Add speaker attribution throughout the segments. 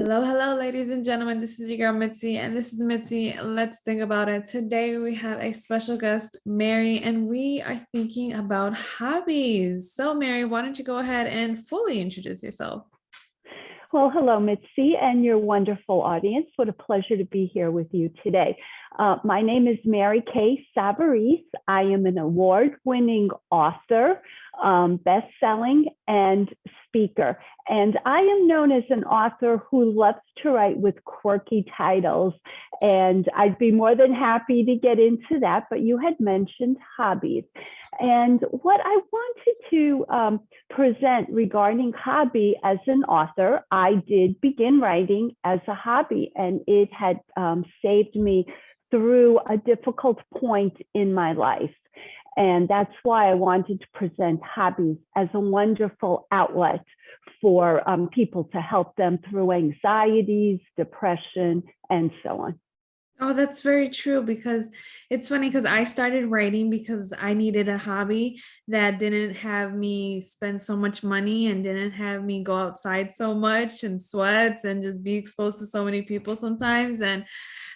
Speaker 1: Hello, hello, ladies and gentlemen. This is your girl Mitzi, and this is Mitzi. Let's think about it. Today we have a special guest, Mary, and we are thinking about hobbies. So, Mary, why don't you go ahead and fully introduce yourself?
Speaker 2: Well, hello, Mitzi, and your wonderful audience. What a pleasure to be here with you today. My name is Mary Kay Savarese. I am an award-winning author, best-selling, and speaker. And I am known as an author who loves to write with quirky titles. And I'd be more than happy to get into that, but you had mentioned hobbies. And what I wanted to present regarding hobby as an author, I did begin writing as a hobby, and it had saved me through a difficult point in my life. And that's why I wanted to present hobbies as a wonderful outlet for people to help them through anxieties, depression, and so on.
Speaker 1: Oh, that's very true because it's funny because I started writing because I needed a hobby that didn't have me spend so much money and didn't have me go outside so much and sweats and just be exposed to so many people sometimes. And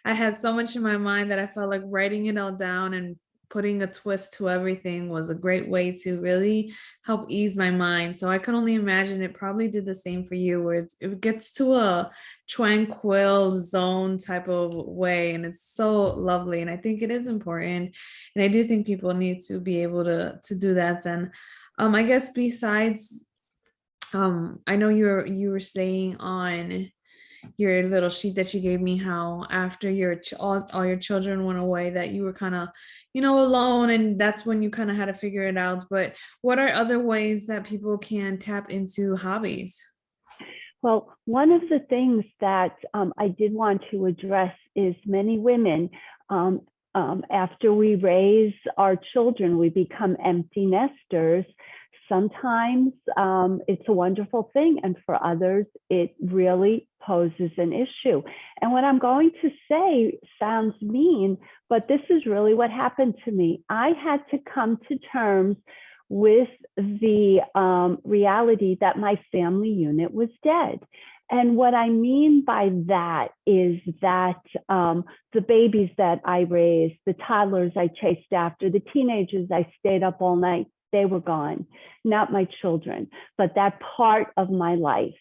Speaker 1: I had so much in my mind that I felt like writing it all down and putting a twist to everything was a great way to really help ease my mind. So I can only imagine it probably did the same for you, where it gets to a tranquil zone type of way, and it's so lovely. And I think it is important, and I do think people need to be able to do that. And I guess besides, I know you were saying on your little sheet that you gave me how after all your children went away that you were kind of alone, and that's when you kind of had to figure it out. But what are other ways that people can tap into hobbies?
Speaker 2: Well, one of the things that I did want to address is many women, after we raise our children, we become empty nesters. Sometimes it's a wonderful thing, and for others, it really poses an issue. And what I'm going to say sounds mean, but this is really what happened to me. I had to come to terms with the reality that my family unit was dead. And what I mean by that is that the babies that I raised, the toddlers I chased after, the teenagers I stayed up all night, they were gone. Not my children, but that part of my life.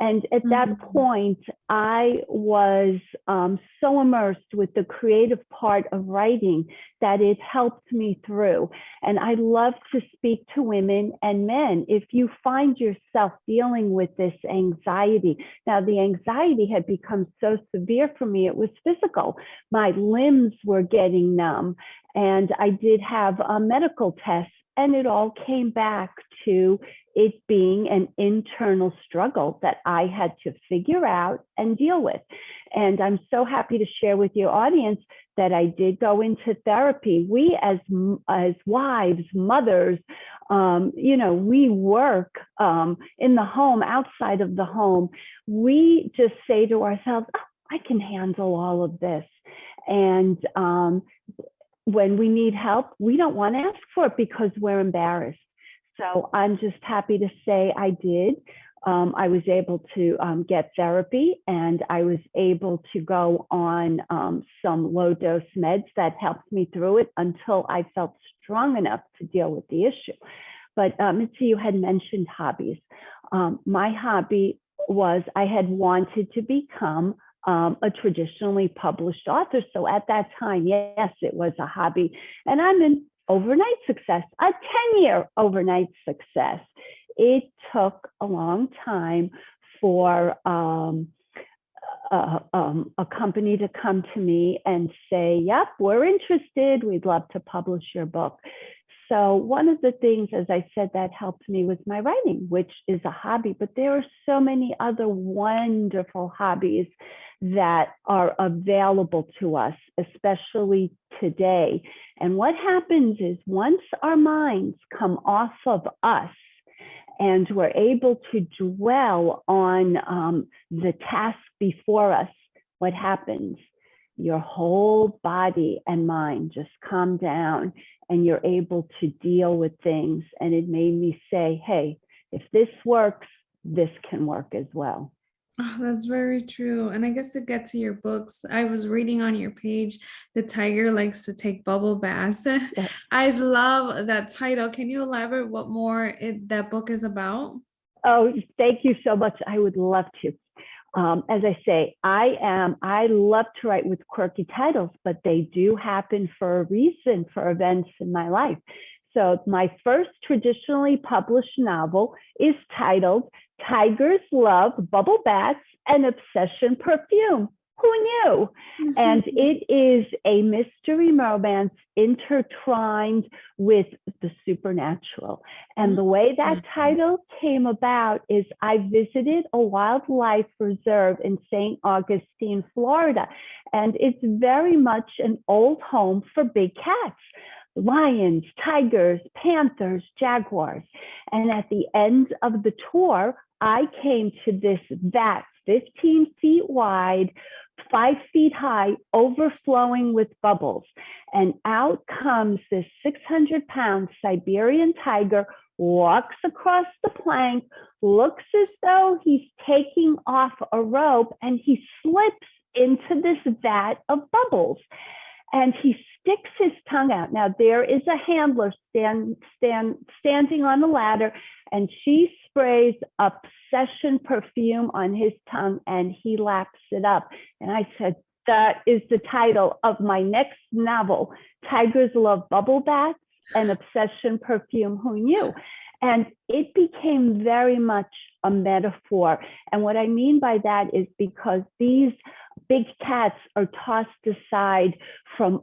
Speaker 2: And at that point, I was so immersed with the creative part of writing that it helped me through. And I love to speak to women and men. If you find yourself dealing with this anxiety, now the anxiety had become so severe for me, it was physical. My limbs were getting numb, and I did have a medical test, and it all came back to it being an internal struggle that I had to figure out and deal with. And I'm so happy to share with your audience that I did go into therapy. We as wives, mothers, we work in the home, outside of the home. We just say to ourselves, oh, I can handle all of this. And when we need help, we don't want to ask for it because we're embarrassed. So I'm just happy to say I did. I was able to get therapy, and I was able to go on some low dose meds that helped me through it until I felt strong enough to deal with the issue. But Mitzi, you had mentioned hobbies. My hobby was I had wanted to become a traditionally published author. So at that time, yes, it was a hobby. And I'm an overnight success, a 10-year overnight success. It took a long time for a company to come to me and say, yep, we're interested. We'd love to publish your book. So one of the things, as I said, that helped me was my writing, which is a hobby, but there are so many other wonderful hobbies that are available to us, especially today. And what happens is once our minds come off of us and we're able to dwell on the task before us, what happens? Your whole body and mind just calm down, and you're able to deal with things. And it made me say, hey, if this works, this can work as well.
Speaker 1: Oh, that's very true. And I guess to get to your books, I was reading on your page, The Tiger Likes to Take Bubble Baths.
Speaker 2: Yeah.
Speaker 1: I love that title. Can you elaborate what more that book is about?
Speaker 2: Oh, thank you so much. I would love to. As I say, I love to write with quirky titles, but they do happen for a reason, for events in my life. So my first traditionally published novel is titled Tigers Love Bubble Baths and Obsession Perfume. Who knew? And it is a mystery romance intertwined with the supernatural. And the way that title came about is I visited a wildlife reserve in St. Augustine, Florida, and it's very much an old home for big cats. Lions, tigers, panthers, jaguars. And at the end of the tour, I came to this vat, 15 feet wide, 5 feet high, overflowing with bubbles. And out comes this 600-pound Siberian tiger, walks across the plank, looks as though he's taking off a rope, and he slips into this vat of bubbles. And he sticks his tongue out. Now, there is a handler standing on the ladder, and she sprays obsession perfume on his tongue, and he laps it up. And I said, that is the title of my next novel, Tigers Love Bubble Baths and Obsession Perfume. Who knew? And it became very much a metaphor. And what I mean by that is because these big cats are tossed aside from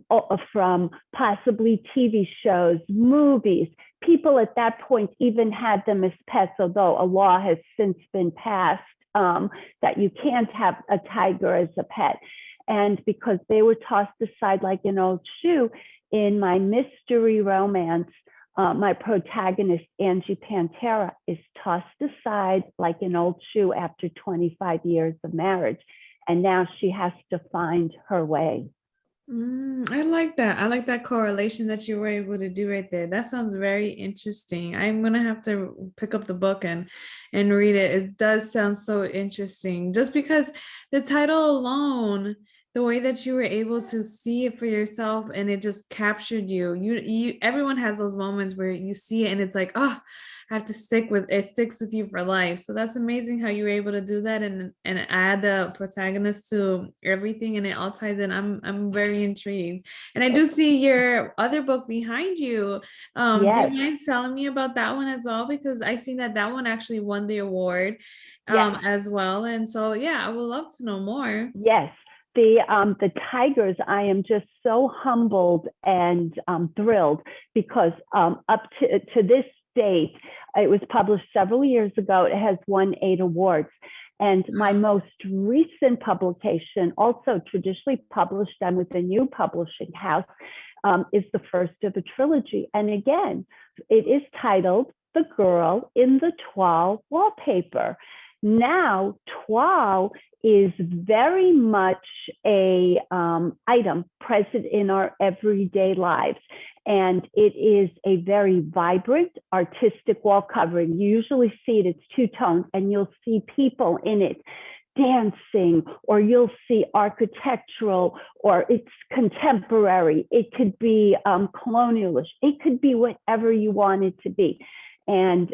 Speaker 2: possibly TV shows, movies. People at that point even had them as pets, although a law has since been passed that you can't have a tiger as a pet. And because they were tossed aside like an old shoe, in my mystery romance, my protagonist, Angie Pantera, is tossed aside like an old shoe after 25 years of marriage. And now she has to find her way.
Speaker 1: I like that. I like that correlation that you were able to do right there. That sounds very interesting. I'm gonna have to pick up the book and read it. It does sound so interesting. Just because the title alone, the way that you were able to see it for yourself and it just captured you. You everyone has those moments where you see it and it's like, oh, I have to stick with it, sticks with you for life. So that's amazing how you were able to do that and add the protagonist to everything and it all ties in. I'm very intrigued. And I do see your other book behind you. Do you
Speaker 2: Yes,
Speaker 1: mind telling me about that one as well? Because I seen that that one actually won the award
Speaker 2: yes,
Speaker 1: as well. And so yeah, I would love to know more.
Speaker 2: yes. The tigers, I am just so humbled and thrilled because up to this date, it was published several years ago. It has won 8 awards. And my most recent publication, also traditionally published and with a new publishing house, is the first of a trilogy. And again, it is titled The Girl in the Toile Wallpaper. Now, toile is very much a item present in our everyday lives. And it is a very vibrant, artistic wall covering. You usually see it, it's two-toned, and you'll see people in it dancing, or you'll see architectural, or it's contemporary. It could be colonialish. It could be whatever you want it to be. And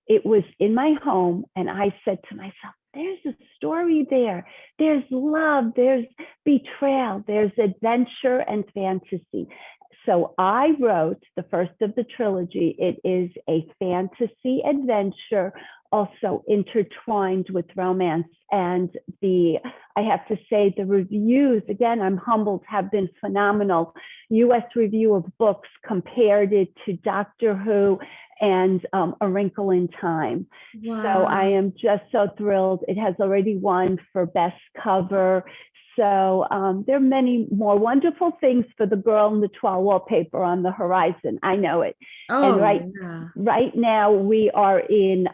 Speaker 2: it was in my home, and I said to myself, there's a story there. There's love, there's betrayal, there's adventure and fantasy. So I wrote the first of the trilogy. It is a fantasy adventure, also intertwined with romance. And I have to say, the reviews, again, I'm humbled, have been phenomenal. US Review of Books compared it to Doctor Who and A Wrinkle in Time.
Speaker 1: Wow.
Speaker 2: So I am just so thrilled. It has already won for best cover. So there are many more wonderful things for the girl in the toile wallpaper on the horizon. I know it.
Speaker 1: Oh,
Speaker 2: And
Speaker 1: yeah.
Speaker 2: right now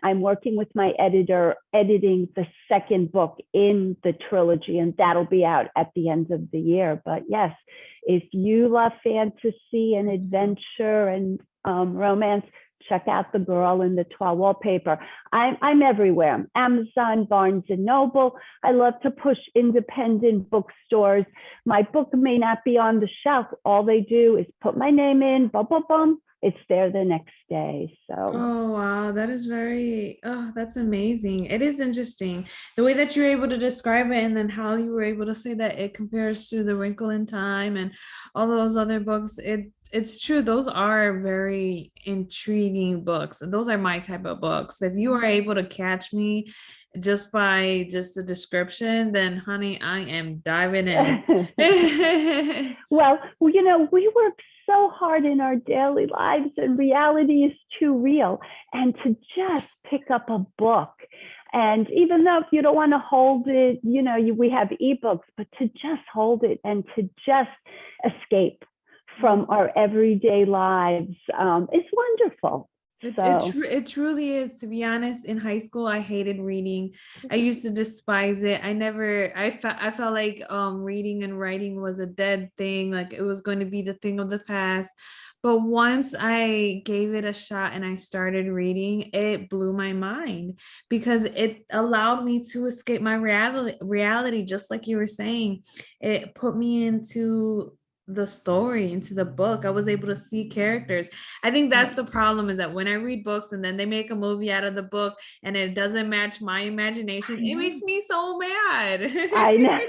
Speaker 2: I'm working with my editor, editing the second book in the trilogy, and that'll be out at the end of the year. But yes, if you love fantasy and adventure and romance, check out The Girl in the Tall Wallpaper. I'm everywhere. Amazon, Barnes and Noble. I love to push independent bookstores. My book may not be on the shelf. All they do is put my name in, bum, bum, bum. It's there the next day. So,
Speaker 1: Oh, wow. That is very, oh, that's amazing. It is interesting the way that you're able to describe it, and then how you were able to say that it compares to The Wrinkle in Time and all those other books. It's true. Those are very intriguing books. Those are my type of books. If you are able to catch me just by just the description, then honey, I am diving in.
Speaker 2: well, we work so hard in our daily lives, and reality is too real. And to just pick up a book, and even though if you don't want to hold it, we have ebooks, but to just hold it and to just escape from our everyday lives is wonderful. So,
Speaker 1: It truly is. To be honest, in high school, I hated reading. I used to despise it. I felt like reading and writing was a dead thing, like it was going to be the thing of the past. But once I gave it a shot and I started reading, it blew my mind because it allowed me to escape my reality, just like you were saying. It put me into the story, into the book. I was able to see characters. I think that's the problem, is that when I read books and then they make a movie out of the book and it doesn't match my imagination, it makes me so mad.
Speaker 2: I know.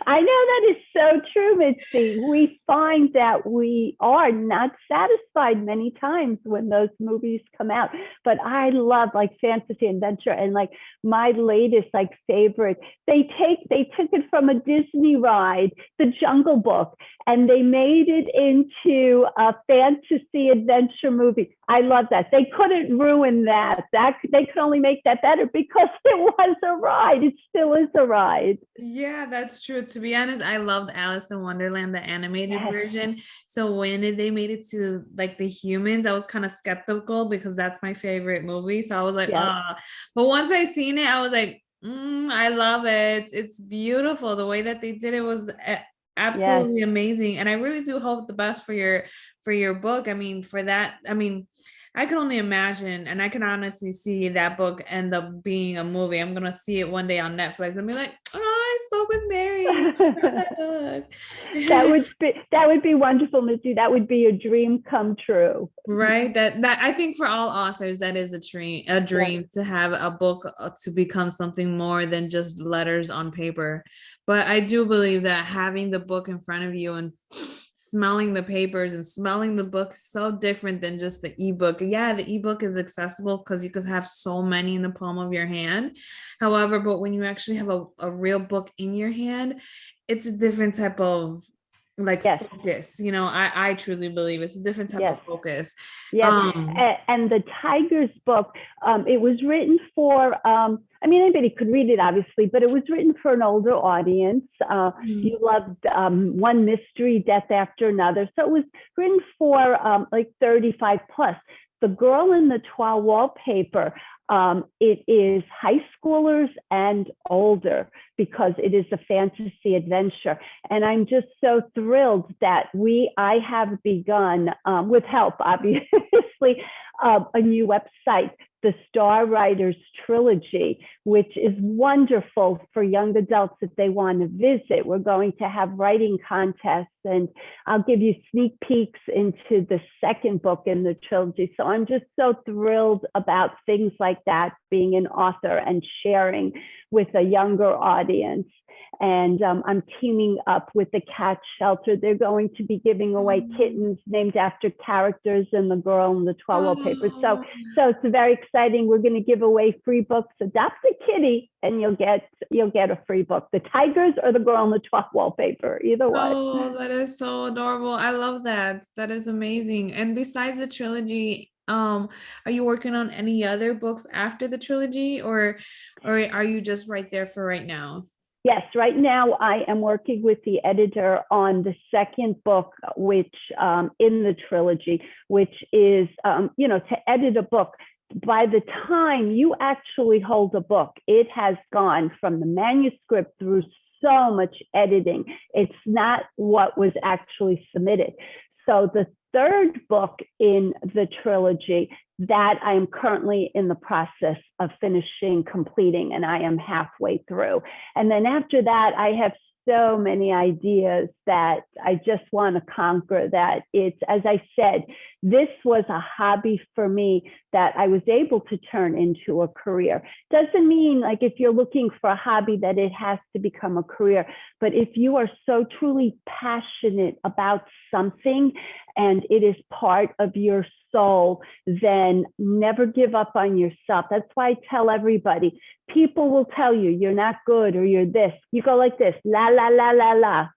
Speaker 2: I know that is so true, Mitzi. We find that we are not satisfied many times when those movies come out. But I love like fantasy adventure, and like my latest like favorite. They took it from a Disney ride, The Jungle Book, and they made it into a fantasy adventure movie. I love that. They couldn't ruin that. They could only make that better because it was a ride. It still is a ride.
Speaker 1: Yeah, that's true. To be honest, I loved Alice in Wonderland, the animated
Speaker 2: Yes.
Speaker 1: version. So when they made it to like the humans, I was kind of skeptical because that's my favorite movie. So I was like,
Speaker 2: Yep.
Speaker 1: ah. But once I seen it, I was like, I love it. It's beautiful. The way that they did it was
Speaker 2: Yes.
Speaker 1: absolutely amazing. And I really do hope the best for your book. I mean, for that, I mean, I can only imagine, and I can honestly see that book end up being a movie. I'm gonna see it one day on Netflix and be like, "Oh, I spoke with Mary. She wrote that book."
Speaker 2: That would be wonderful, Missy. That would be a dream come true.
Speaker 1: Right? That I think for all authors, that is a
Speaker 2: Yes.
Speaker 1: dream to have a book to become something more than just letters on paper. But I do believe that having the book in front of you and smelling the papers and smelling the book is so different than just the ebook. Yeah, the ebook is accessible because you could have so many in the palm of your hand. However, but when you actually have a real book in your hand, it's a different type of like
Speaker 2: Yes.
Speaker 1: focus. I truly believe it's a different type of
Speaker 2: Yes.
Speaker 1: focus.
Speaker 2: Yes, and the Tigers book, it was written for, I mean, anybody could read it, obviously, but it was written for an older audience. You loved one mystery, death after another. So it was written for like 35 plus. The Girl in the Tall Wallpaper, it is high schoolers and older because it is a fantasy adventure. And I'm just so thrilled that I have begun, with help, obviously, a new website, the Star Writers Trilogy, which is wonderful for young adults if they want to visit. We're going to have writing contests, and I'll give you sneak peeks into the second book in the trilogy. So I'm just so thrilled about things like that, being an author and sharing with a younger audience. And I'm teaming up with the cat shelter. They're going to be giving away kittens named after characters in The Girl in the Tall Wallpaper. So it's very exciting. We're going to give away free books. Adopt a kitty, and you'll get a free book. The Tigers or The Girl in the Tall Wallpaper, either one.
Speaker 1: Oh, that is so adorable. I love that. That is amazing. And besides the trilogy, are you working on any other books after the trilogy, or are you just right there for right now?
Speaker 2: Yes, right now I am working with the editor on the second book, which in the trilogy, which is, to edit a book. By the time you actually hold a book, it has gone from the manuscript through so much editing. It's not what was actually submitted. So the third book in the trilogy that I am currently in the process of finishing completing, and I am halfway through. And then after that, I have so many ideas that I just want to conquer. That it's, as I said, this was a hobby for me that I was able to turn into a career. Doesn't mean like if you're looking for a hobby that it has to become a career, but if you are so truly passionate about something and it is part of your soul, then never give up on yourself. That's why I tell everybody, people will tell you you're not good or you're this. You go like this, la, la, la, la, la.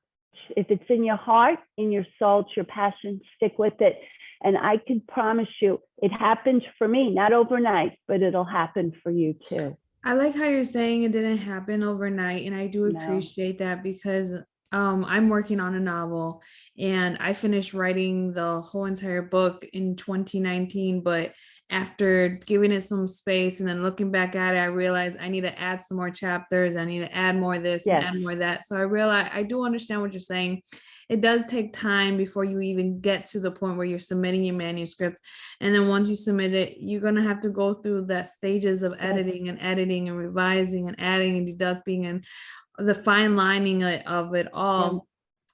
Speaker 2: If it's in your heart, in your soul, it's your passion, stick with it. And I can promise you, it happened for me, not overnight, but it'll happen for you too.
Speaker 1: I like how you're saying it didn't happen overnight, and I do
Speaker 2: No.
Speaker 1: appreciate that because I'm working on a novel and I finished writing the whole entire book in 2019, but after giving it some space and then looking back at it, I realized I need to add some more chapters. I need to add more of this and
Speaker 2: Yes.
Speaker 1: add more of that. So I realize I do understand what you're saying. It does take time before you even get to the point where you're submitting your manuscript. And then once you submit it, you're going to have to go through the stages of
Speaker 2: Yes.
Speaker 1: editing and revising and adding and deducting and the fine lining of it
Speaker 2: Yeah.
Speaker 1: all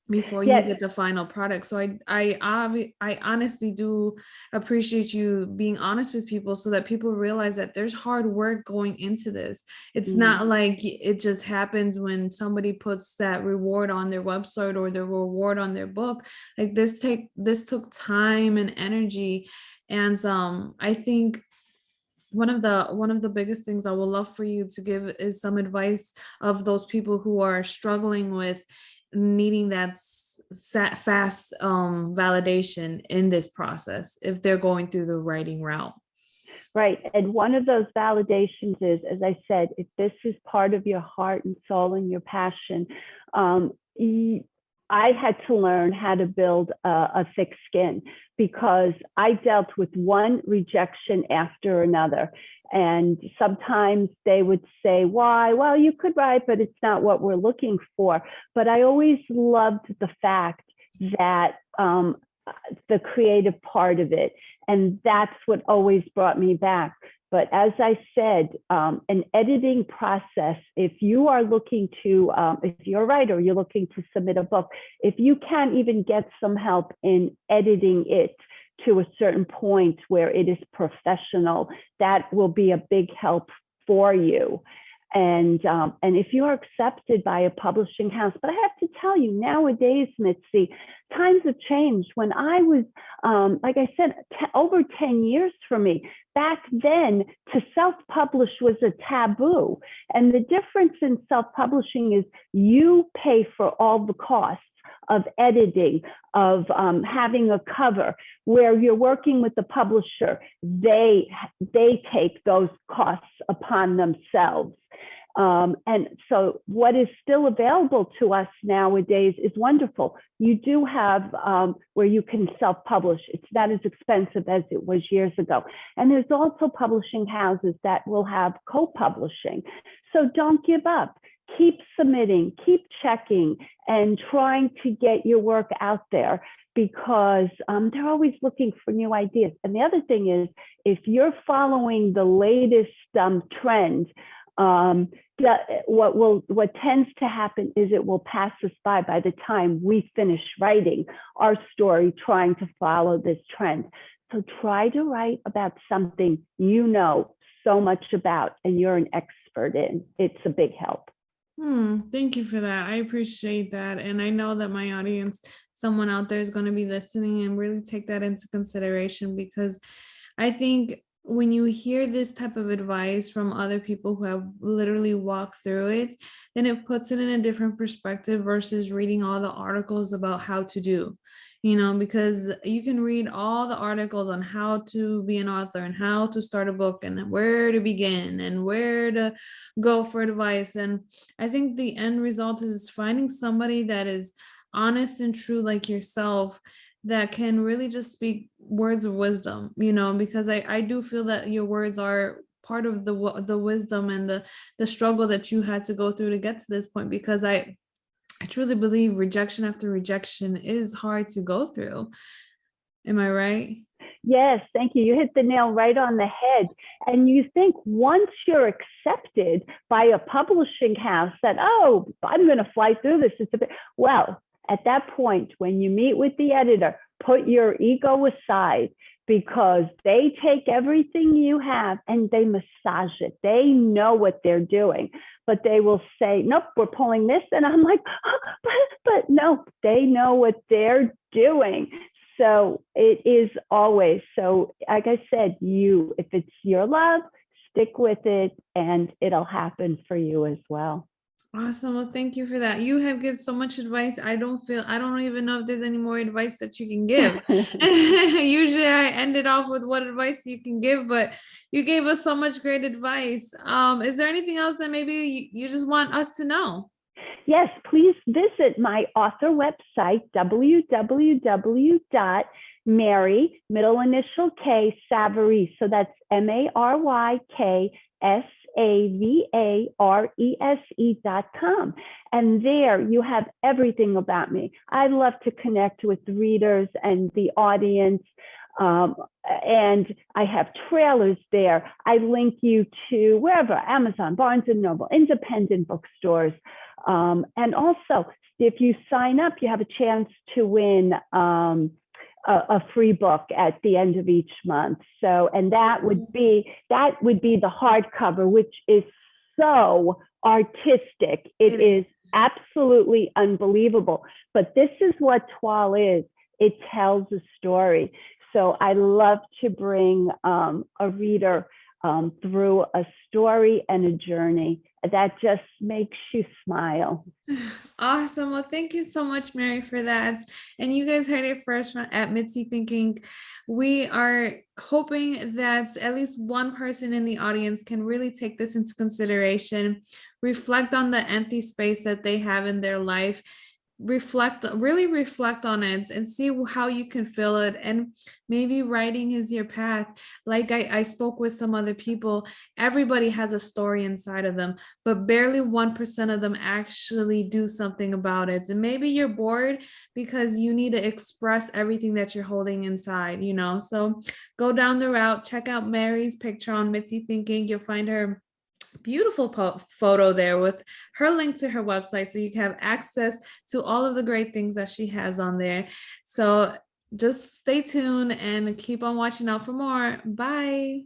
Speaker 1: before you
Speaker 2: Yes.
Speaker 1: get the final product. So I honestly do appreciate you being honest with people so that people realize that there's hard work going into this. It's not like it just happens when somebody puts that reward on their website or the reward on their book. Like this took time and energy. And I think one of the biggest things I would love for you to give is some advice of those people who are struggling with needing that fast validation in this process if they're going through the writing route.
Speaker 2: Right. And one of those validations is, as I said, if this is part of your heart and soul and your passion, I had to learn how to build a thick skin because I dealt with one rejection after another. And sometimes they would say, why? Well, you could write, but it's not what we're looking for. But I always loved the fact that the creative part of it. And that's what always brought me back. But as I said, an editing process, if you are looking to, if you're a writer, you're looking to submit a book, if you can't even get some help in editing it to a certain point where it is professional, that will be a big help for you. And if you're accepted by a publishing house, but I have to tell you, nowadays, Mitzi, times have changed. When I was, like I said, over 10 years for me, back then to self-publish was a taboo. And the difference in self-publishing is you pay for all the costs of editing, of having a cover, where you're working with the publisher, they take those costs upon themselves. And so what is still available to us nowadays is wonderful. You do have where you can self-publish. It's not as expensive as it was years ago. And there's also publishing houses that will have co-publishing. So don't give up. Keep submitting, keep checking, and trying to get your work out there because they're always looking for new ideas. And the other thing is, if you're following the latest trend, what tends to happen is it will pass us by the time we finish writing our story, trying to follow this trend. So try to write about something you know so much about and you're an expert in. It's a big help.
Speaker 1: Thank you for that. I appreciate that. And I know that my audience, someone out there is going to be listening and really take that into consideration because I think when you hear this type of advice from other people who have literally walked through it, then it puts it in a different perspective versus reading all the articles about how to do, because you can read all the articles on how to be an author and how to start a book and where to begin and where to go for advice. And I think the end result is finding somebody that is honest and true like yourself that can really just speak words of wisdom, because I do feel that your words are part of the wisdom and the struggle that you had to go through to get to this point, because I truly believe rejection after rejection is hard to go through. Am I right?
Speaker 2: Yes, thank you. You hit the nail right on the head. And you think once you're accepted by a publishing house that, oh, I'm going to fly through this. It's a bit, well, at that point, when you meet with the editor, put your ego aside because they take everything you have and they massage it. They know what they're doing, but they will say, nope, we're pulling this. And I'm like, oh, but no, they know what they're doing. So it is always, so like I said, if it's your love, stick with it and it'll happen for you as well.
Speaker 1: Awesome. Well, thank you for that. You have given so much advice. I don't even know if there's any more advice that you can give. Usually I end it off with what advice you can give, but you gave us so much great advice. Is there anything else that maybe you just want us to know?
Speaker 2: Yes, please visit my author website, www.Mary, middle initial K, Savarese. So that's MARYKSAVARESE.com. And there you have everything about me. I love to connect with readers and the audience. And I have trailers there. I link you to wherever, Amazon, Barnes and Noble, independent bookstores. And also, if you sign up, you have a chance to win a free book at the end of each month. So, and that would be the hardcover, which is so artistic. It is absolutely unbelievable. But this is what Toile is. It tells a story. So I love to bring a reader through a story and a journey that just makes you smile.
Speaker 1: Awesome. Well, thank you so much, Mary, for that. And you guys heard it first at Mitzi Thinking. We are hoping that at least one person in the audience can really take this into consideration, reflect on the empty space that they have in their life, really reflect on it and see how you can fill it. And maybe writing is your path. Like I spoke with some other people, everybody has a story inside of them, but barely 1% of them actually do something about it. And maybe you're bored because you need to express everything that you're holding inside, so go down the route, check out Mary's picture on Mitzi Thinking. You'll find her beautiful photo there with her link to her website, so you can have access to all of the great things that she has on there. So just stay tuned and keep on watching out for more. Bye.